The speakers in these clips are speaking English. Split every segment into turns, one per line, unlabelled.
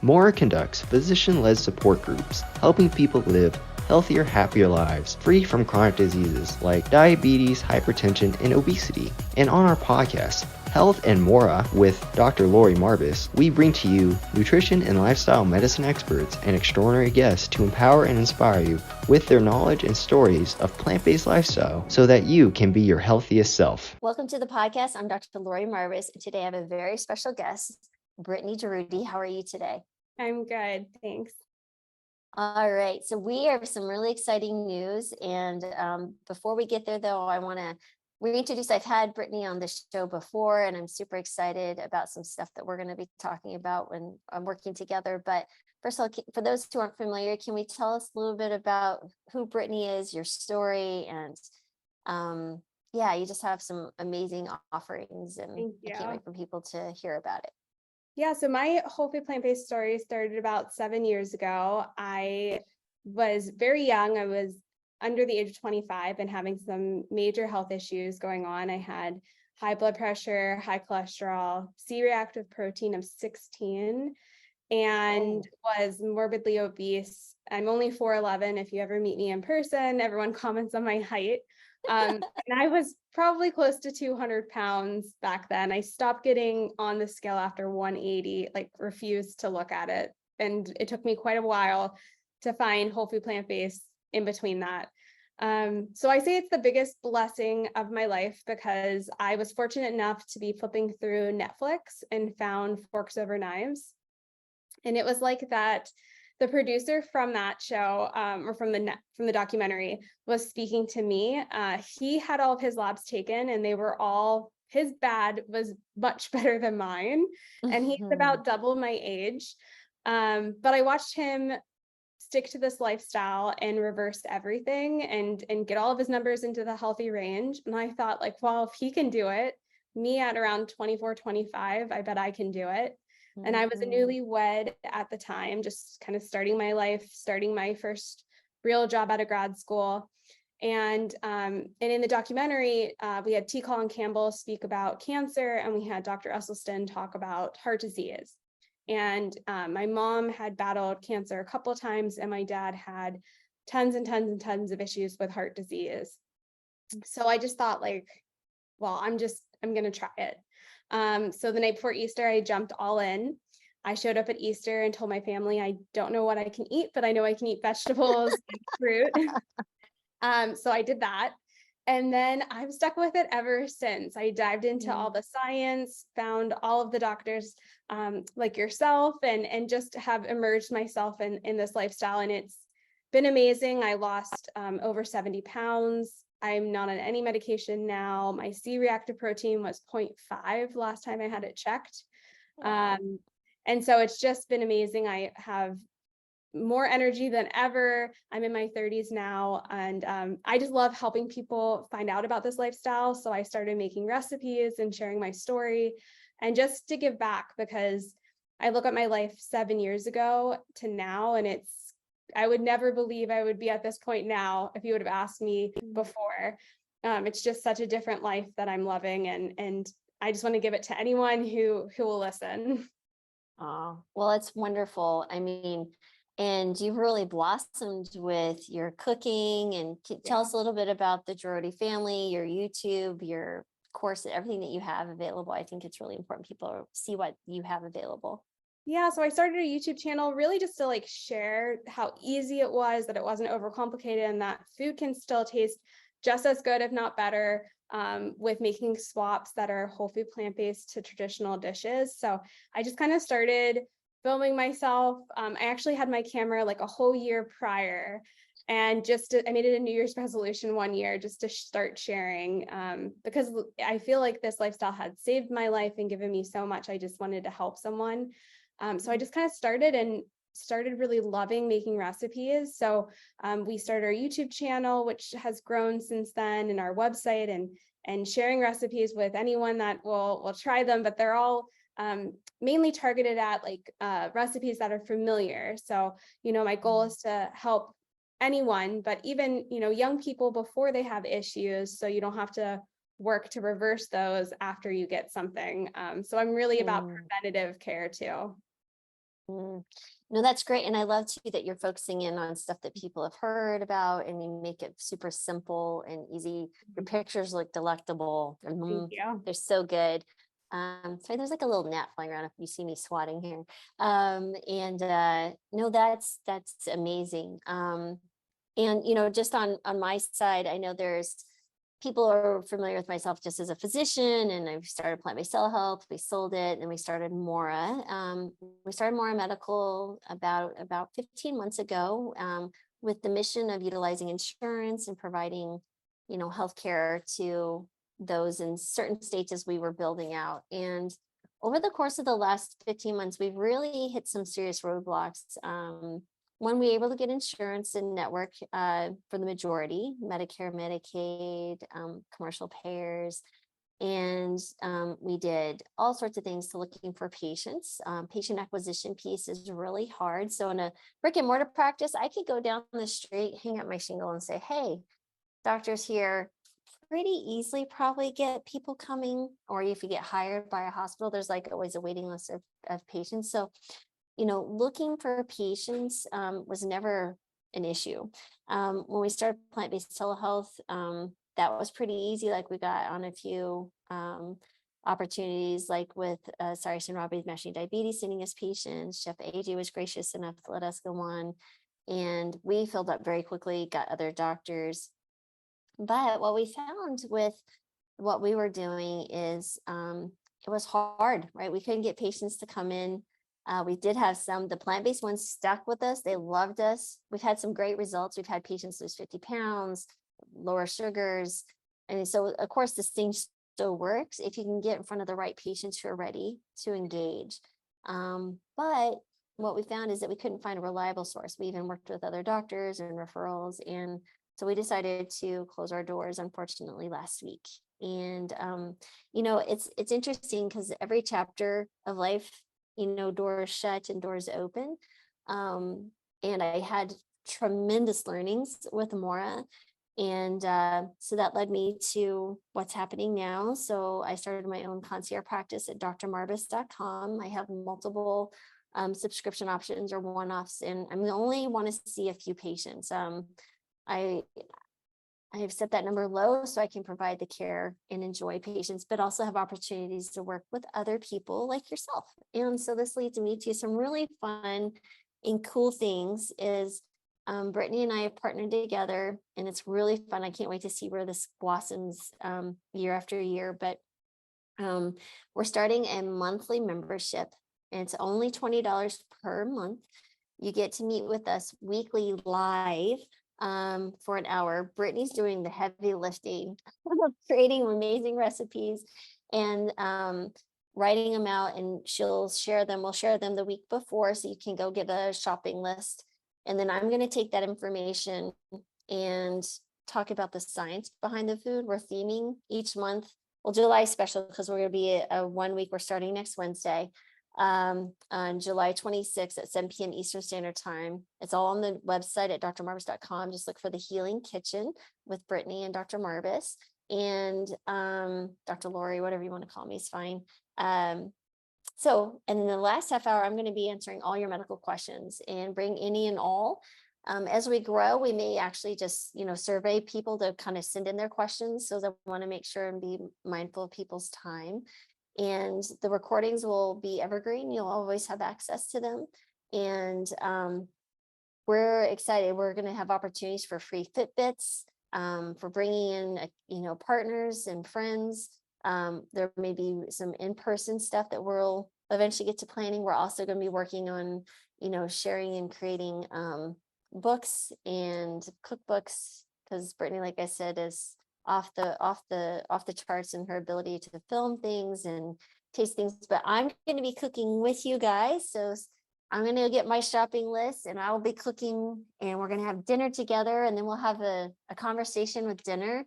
Mora conducts physician-led support groups, helping people live healthier, happier lives, free from chronic diseases like diabetes, hypertension, and obesity. And on our podcast, Health and Mora with Dr. Laurie Marbas, we bring to you nutrition and lifestyle medicine experts and extraordinary guests to empower and inspire you with their knowledge and stories of plant-based lifestyle so that you can be your healthiest self.
Welcome to the podcast. I'm Dr. Laurie Marbas, and today I have a very special guest, Brittany Jaroudi. How are you today?
I'm good, thanks.
All right, so we have some really exciting news. And before we get there, though, I want to reintroduce. I've had Brittany on the show before, and I'm super excited about some stuff that we're going to be talking about when I'm working together. But first of all, for those who aren't familiar, can we tell us a little bit about who Brittany is, your story, and yeah, you just have some amazing offerings, and I can't wait for people to hear about it.
Yeah, so my whole food plant-based story started about 7 years ago. I was very young. I was under the age of 25 and having some major health issues going on. I had high blood pressure, high cholesterol, C-reactive protein of 16, and was morbidly obese. I'm only 4'11". If you ever meet me in person, everyone comments on my height. And I was probably close to 200 pounds back then. I stopped getting on the scale after 180, like refused to look at it. And it took me quite a while to find whole food plant-based in between that. So I say it's the biggest blessing of my life because I was fortunate enough to be flipping through Netflix and found Forks Over Knives. And it was like that. The producer from that show, or from the documentary, was speaking to me. He had all of his labs taken, and they were all, his bad was much better than mine, and he's about double my age. But I watched him stick to this lifestyle and reverse everything, and get all of his numbers into the healthy range. And I thought, like, well, if he can do it, me at around 24, 25, I bet I can do it. And I was a newlywed at the time, just kind of starting my life, starting my first real job out of grad school. And in the documentary, we had T. Colin Campbell speak about cancer, and we had Dr. Esselstyn talk about heart disease. And my mom had battled cancer a couple of times, and my dad had tons and tons and tons of issues with heart disease. So I just thought, like, well, I'm going to try it. So the night before Easter, I jumped all in. I showed up at Easter and told my family, I don't know what I can eat, but I know I can eat vegetables and fruit. So I did that. And then I've stuck with it ever since. I dived into all the science, found all of the doctors like yourself, and just have immersed myself in this lifestyle. And it's been amazing. I lost over 70 pounds. I'm not on any medication now. My C-reactive protein was 0.5 last time I had it checked. Wow. And so it's just been amazing. I have more energy than ever. I'm in my 30s now, and I just love helping people find out about this lifestyle. So I started making recipes and sharing my story, and just to give back, because I look at my life 7 years ago to now, and I would never believe I would be at this point now if you would have asked me before. It's just such a different life that I'm loving, and I just want to give it to anyone who will listen.
Oh, well, it's wonderful. I mean, and you've really blossomed with your cooking. And tell us a little bit about the Jaroudi family, your YouTube, your course, everything that you have available. I think it's really important people see what you have available.
Yeah, so I started a YouTube channel really just to like share how easy it was, that it wasn't overcomplicated, and that food can still taste just as good, if not better, with making swaps that are whole food plant-based to traditional dishes. So I just kind of started filming myself. I actually had my camera like a whole year prior, and I made it a New Year's resolution one year just to start sharing, because I feel like this lifestyle had saved my life and given me so much. I just wanted to help someone. So I just kind of started really loving making recipes. So we started our YouTube channel, which has grown since then, and our website, and sharing recipes with anyone that will try them, but they're all mainly targeted at like recipes that are familiar. So, my goal is to help anyone, but even, young people before they have issues, so you don't have to work to reverse those after you get something. So I'm really about preventative care too.
Mm. No, that's great. And I love too that you're focusing in on stuff that people have heard about and you make it super simple and easy. Your pictures look delectable.
Thank you.
They're so good. Sorry, there's like a little gnat flying around if you see me swatting here. No, that's amazing. And just on my side, I know there's people are familiar with myself just as a physician, and I've started plant-based telehealth. We sold it, and we started Mora. We started Mora Medical about 15 months ago, with the mission of utilizing insurance and providing, healthcare to those in certain states as we were building out. And over the course of the last 15 months, we've really hit some serious roadblocks. When we were able to get insurance and network for the majority, Medicare, Medicaid, commercial payers, and we did all sorts of things to looking for patients. Patient acquisition piece is really hard. So in a brick and mortar practice, I could go down the street, hang up my shingle and say, hey, doctors here, pretty easily probably get people coming. Or if you get hired by a hospital, there's like always a waiting list of patients. So looking for patients was never an issue. When we started plant-based telehealth, that was pretty easy. Like we got on a few opportunities, like with Cyrus and Robbie's Mashing Diabetes, sending us patients. Chef AJ was gracious enough to let us go on. And we filled up very quickly, got other doctors. But what we found with what we were doing is it was hard, right? We couldn't get patients to come in. We did have the plant-based ones stuck with us. They loved us. We've had some great results. We've had patients lose 50 pounds, lower sugars. And so, of course, this thing still works if you can get in front of the right patients who are ready to engage. But what we found is that we couldn't find a reliable source. We even worked with other doctors and referrals. And so we decided to close our doors, unfortunately, last week. And, it's interesting because every chapter of life, doors shut and doors open. And I had tremendous learnings with Mora. And so that led me to what's happening now. So I started my own concierge practice at drmarbas.com. I have multiple subscription options or one-offs, and I only want to see a few patients. I have set that number low so I can provide the care and enjoy patients, but also have opportunities to work with other people like yourself. And so this leads me to some really fun and cool things is Brittany and I have partnered together, and it's really fun. I can't wait to see where this blossoms year after year, but we're starting a monthly membership, and it's only $20 per month. You get to meet with us weekly live for an hour. Brittany's doing the heavy lifting, creating amazing recipes and writing them out, and she'll share them. We'll share them the week before so you can go get a shopping list. And then I'm going to take that information and talk about the science behind the food. We're theming each month. Well, July special, because we're going to be a 1 week. We're starting next Wednesday on July 26th at 7 p.m. Eastern Standard Time. It's all on the website at drmarbas.com. Just look for the Healing Kitchen with Brittany and Dr. Marbas and Dr. Laurie, whatever you want to call me is fine. So, and in the last half hour, I'm going to be answering all your medical questions and bring any and all. As we grow, we may actually just, survey people to kind of send in their questions. So I want to make sure and be mindful of people's time. And the recordings will be evergreen. You'll always have access to them. And we're excited. We're going to have opportunities for free Fitbits, for bringing in, partners and friends. There may be some in-person stuff that we'll eventually get to planning. We're also going to be working on, sharing and creating books and cookbooks, because Brittany, like I said, is off the charts in her ability to film things and taste things. But I'm going to be cooking with you guys, so I'm going to get my shopping list, and I will be cooking, and we're going to have dinner together, and then we'll have a conversation with dinner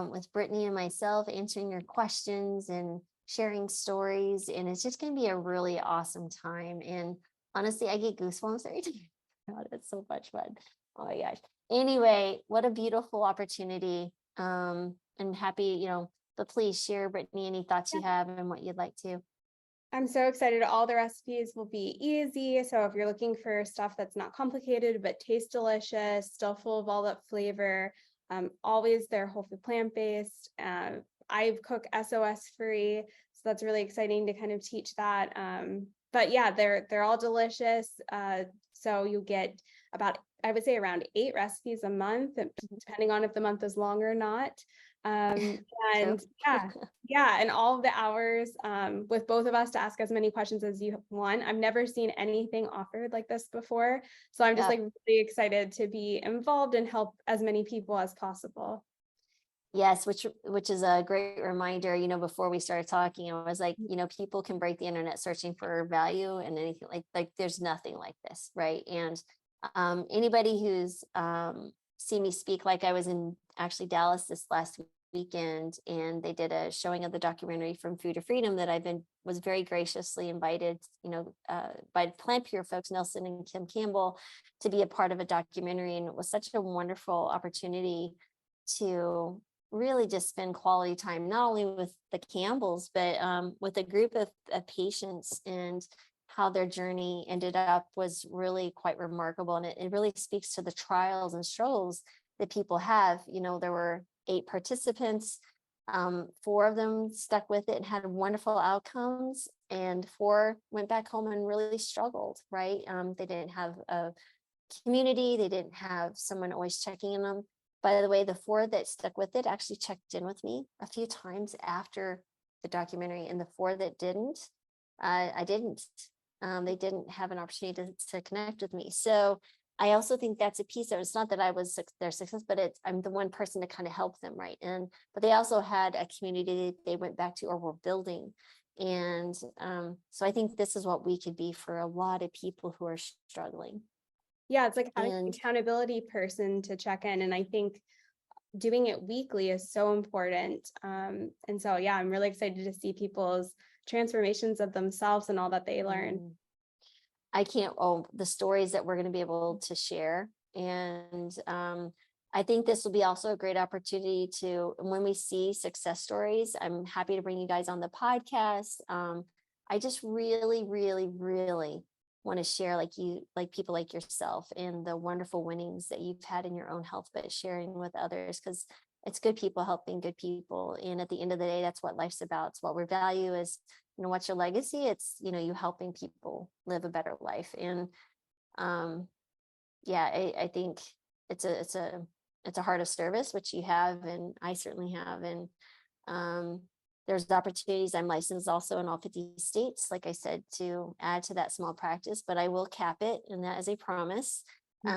with Brittany and myself, answering your questions and sharing stories. And it's just going to be a really awesome time. And honestly, I get goosebumps every time. God, it's so much fun. Oh my gosh. Anyway, what a beautiful opportunity. And happy, but please share, Brittany, any thoughts you have and what you'd like to.
I'm so excited. All the recipes will be easy. So if you're looking for stuff that's not complicated, but tastes delicious, still full of all that flavor, always they're whole food plant-based. I cook SOS free. So that's really exciting to kind of teach that. But yeah, they're all delicious. So you get about, I would say around 8 recipes a month, depending on if the month is long or not. And yeah, and all of the hours with both of us to ask as many questions as you want. I've never seen anything offered like this before. So I'm just like really excited to be involved and help as many people as possible.
Yes, which is a great reminder. You know, before we started talking, I was like, you know, people can break the internet searching for value and anything like there's nothing like this, right? And anybody who's seen me speak, like I was in actually Dallas this last weekend, and they did a showing of the documentary From Food to Freedom that was very graciously invited, you know, by Plant Pure folks, Nelson and Kim Campbell, to be a part of a documentary. And it was such a wonderful opportunity to really just spend quality time, not only with the Campbells, but with a group of patients, and how their journey ended up was really quite remarkable. And it really speaks to the trials and struggles that people have. You know, there were 8 participants, 4 of them stuck with it and had wonderful outcomes, and 4 went back home and really struggled, right? They didn't have a community, they didn't have someone always checking in them. By the way, the 4 that stuck with it actually checked in with me a few times after the documentary, and the 4 that didn't, I didn't. They didn't have an opportunity to connect with me. So I also think that's a piece of it. It's not that I was their success, but I'm the one person to kind of help them, right? But they also had a community that they went back to or were building. And so I think this is what we could be for a lot of people who are struggling.
Yeah, it's like having an accountability person to check in. And I think doing it weekly is so important. And so, yeah, I'm really excited to see people's transformations of themselves and all that they learn.
I can't, the stories that we're going to be able to share. And I think this will be also a great opportunity to, when we see success stories, I'm happy to bring you guys on the podcast. I just really, really, really want to share like people like yourself and the wonderful winnings that you've had in your own health, but sharing with others, because it's good people helping good people. And at the end of the day, that's what life's about. It's what we value is, you know, what's your legacy? It's, you know, you helping people live a better life. And I think it's a heart of service, which you have, and I certainly have. And there's opportunities. I'm licensed also in all 50 states, like I said, to add to that small practice, but I will cap it, and that is a promise. Like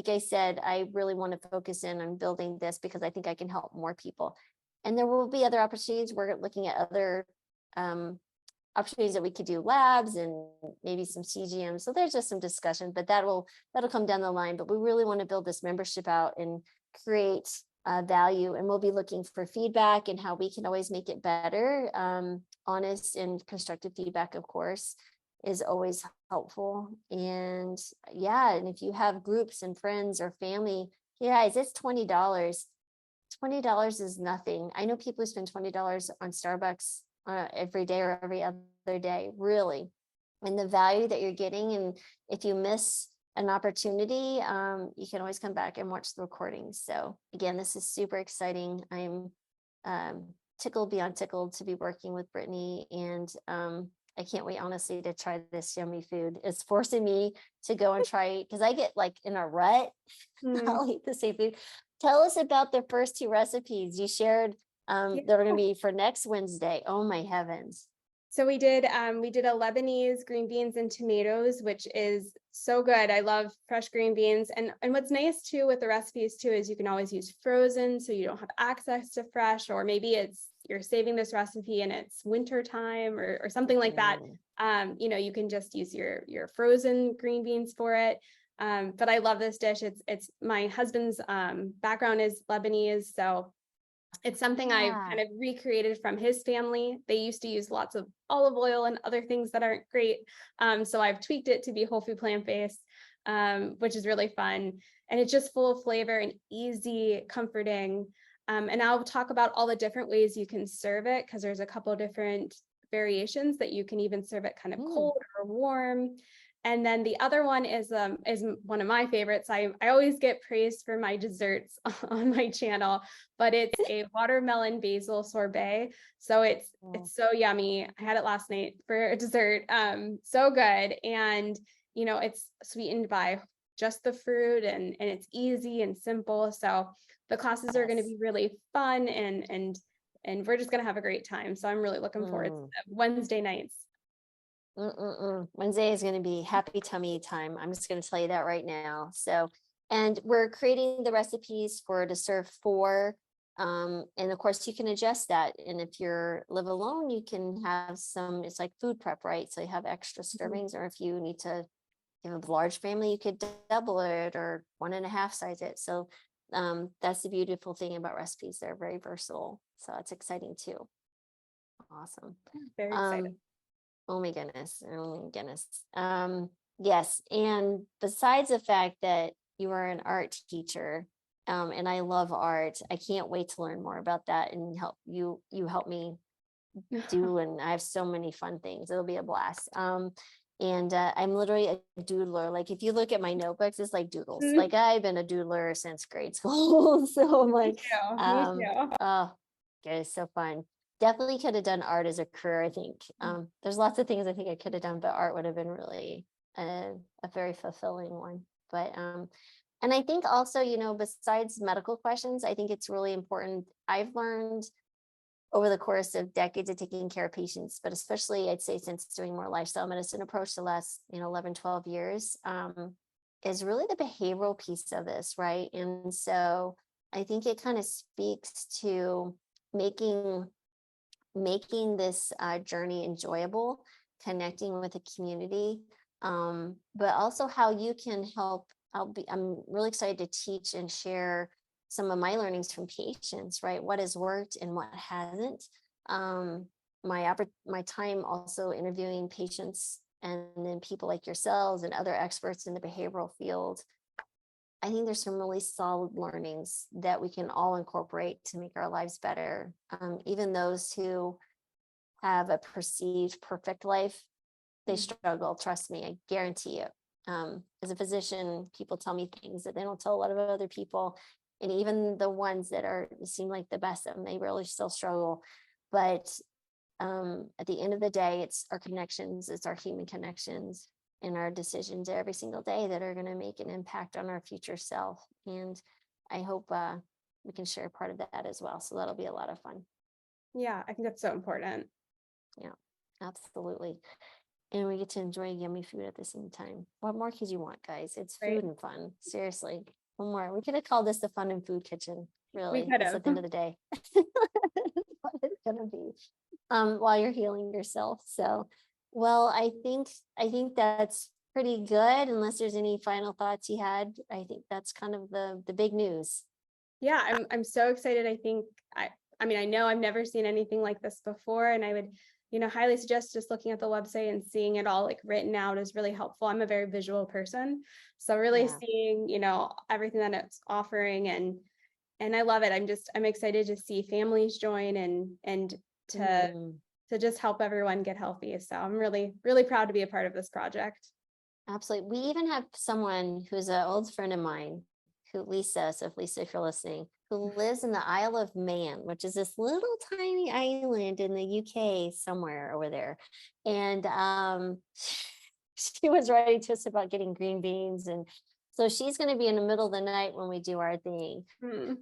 I said, I really want to focus in on building this because I think I can help more people. And there will be other opportunities. We're looking at other opportunities that we could do labs and maybe some CGM. So there's just some discussion, but that'll come down the line. But we really want to build this membership out and create value. And we'll be looking for feedback and how we can always make it better. Honest and constructive feedback, of course, is always helpful. And and if you have groups and friends or family, guys, it's $20. $20 is nothing. I know people who spend $20 on Starbucks every day or every other day, really. And the value that you're getting, and if you miss an opportunity, you can always come back and watch the recording. So again, this is super exciting. I'm tickled beyond tickled to be working with Brittany, and I can't wait, honestly, to try this yummy food. It's forcing me to go and try, because I get like in a rut. I'll eat the same food. Tell us about the first 2 recipes you shared. They're going to be for next Wednesday. Oh my heavens.
So we did a Lebanese green beans and tomatoes, which is so good. I love fresh green beans. And what's nice too with the recipes too is you can always use frozen, so you don't have access to fresh, or maybe you're saving this recipe and it's winter time or something like that. You know, you can just use your frozen green beans for it. But I love this dish. It's my husband's background is Lebanese, so it's something I've kind of recreated from his family. They used to use lots of olive oil and other things that aren't great. So I've tweaked it to be whole food plant-based, which is really fun. And it's just full of flavor and easy, comforting. And I'll talk about all the different ways you can serve it, because there's a couple different variations that you can even serve it kind of cold or warm. And then the other one is one of my favorites. I always get praised for my desserts on my channel, but it's a watermelon basil sorbet. So it's so yummy. I had it last night for a dessert. So good. And it's sweetened by just the fruit, and it's easy and simple. So the classes are going to be really fun, and we're just going to have a great time. So I'm really looking forward to Wednesday nights.
Wednesday is going to be happy tummy time. I'm just going to tell you that right now. So, and we're creating the recipes to serve 4. And of course you can adjust that. And if you're live alone, you can have it's like food prep, right? So you have extra servings, or if you need to have a large family, you could double it or 1.5 size it. So that's the beautiful thing about recipes. They're very versatile. So that's exciting too. Awesome.
Very excited.
Oh my goodness. Yes. And besides the fact that you are an art teacher, and I love art, I can't wait to learn more about that and help you help me do. And I have so many fun things. It'll be a blast. And I'm literally a doodler. Like if you look at my notebooks, it's like doodles. Like I've been a doodler since grade school. So I'm like,
me too.
Oh, it's so fun. Definitely could have done art as a career, I think. There's lots of things I think I could have done, but art would have been really a very fulfilling one. But and I think also, besides medical questions, I think it's really important. I've learned over the course of decades of taking care of patients, but especially I'd say since doing more lifestyle medicine approach the last 11, 12 years, is really the behavioral piece of this, right? And so I think it kind of speaks to making this journey enjoyable, connecting with the community, but also how you can help. I'm really excited to teach and share some of my learnings from patients, right? What has worked and what hasn't. My time also interviewing patients and then people like yourselves and other experts in the behavioral field. I think there's some really solid learnings that we can all incorporate to make our lives better. Even those who have a perceived perfect life, they struggle. Trust me, I guarantee you. As a physician, people tell me things that they don't tell a lot of other people. And even the ones that seem like the best of them, they really still struggle. But at the end of the day, it's our connections, it's our human connections and our decisions every single day that are going to make an impact on our future self. And I hope we can share part of that as well. So that'll be a lot of fun.
Yeah, I think that's so important.
Yeah, absolutely. And we get to enjoy yummy food at the same time. What more could you want, guys? It's food and fun. Seriously. One more. We could have called this the Fun and Food Kitchen. Really, that's at the end of the day. What it's gonna be. While you're healing yourself. So, well, I think that's pretty good. Unless there's any final thoughts you had, I think that's kind of the big news.
Yeah, I'm so excited. I think I mean I know I've never seen anything like this before, and I would highly suggest just looking at the website and seeing it all like written out is really helpful. I'm a very visual person, so really seeing everything that it's offering, and I love it. I'm excited to see families join and to just help everyone get healthy. So I'm really proud to be a part of this project.
Absolutely. We even have someone who's an old friend of mine, Lisa, if you're listening, who lives in the Isle of Man, which is this little tiny island in the UK somewhere over there. And she was writing to us about getting green beans. And so she's going to be in the middle of the night when we do our thing,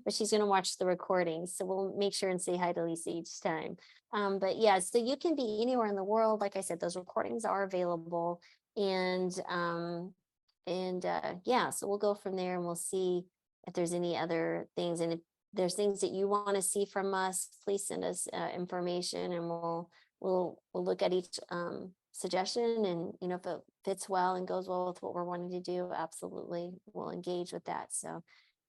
but she's going to watch the recordings. So we'll make sure and say hi to Lisa each time. But yeah, so you can be anywhere in the world. Like I said, those recordings are available. And yeah, so we'll go from there and we'll see if there's any other things. And if there's things that you want to see from us, please send us information, and we'll look at each suggestion, and if it fits well and goes well with what we're wanting to do, absolutely we'll engage with that. So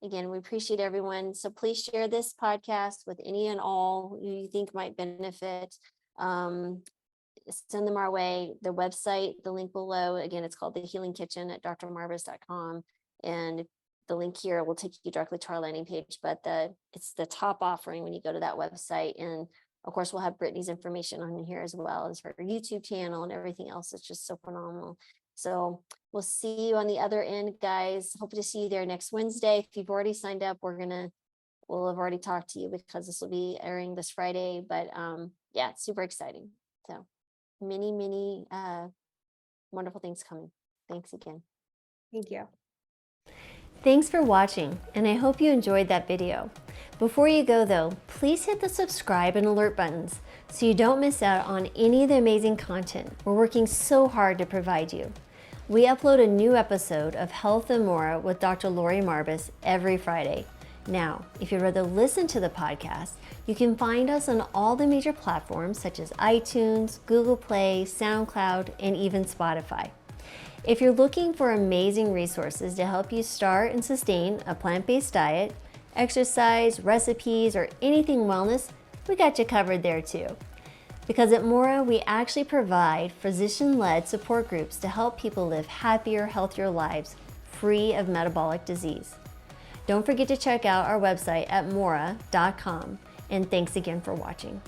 again, we appreciate everyone. So please share this podcast with any and all who you think might benefit. Send them our way. The website, the link below, again, it's called The Healing Kitchen at drmarbas.com. And the link here will take you directly to our landing page, but it's the top offering when you go to that website. And of course, we'll have Brittany's information on here as well as her YouTube channel and everything else. It's just so phenomenal. So we'll see you on the other end, guys. Hope to see you there next Wednesday. If you've already signed up, we'll have already talked to you because this will be airing this Friday. But yeah, it's super exciting. So many wonderful things coming. Thanks again.
Thank you.
Thanks for watching, and I hope you enjoyed that video. Before you go though, please hit the subscribe and alert buttons so you don't miss out on any of the amazing content we're working so hard to provide you. We upload a new episode of Health and Mora with Dr. Laurie Marbas every Friday. Now, if you'd rather listen to the podcast, you can find us on all the major platforms such as iTunes, Google Play, SoundCloud, and even Spotify. If you're looking for amazing resources to help you start and sustain a plant-based diet, exercise, recipes, or anything wellness, we got you covered there too. Because at Mora, we actually provide physician-led support groups to help people live happier, healthier lives, free of metabolic disease. Don't forget to check out our website at mora.com, and thanks again for watching.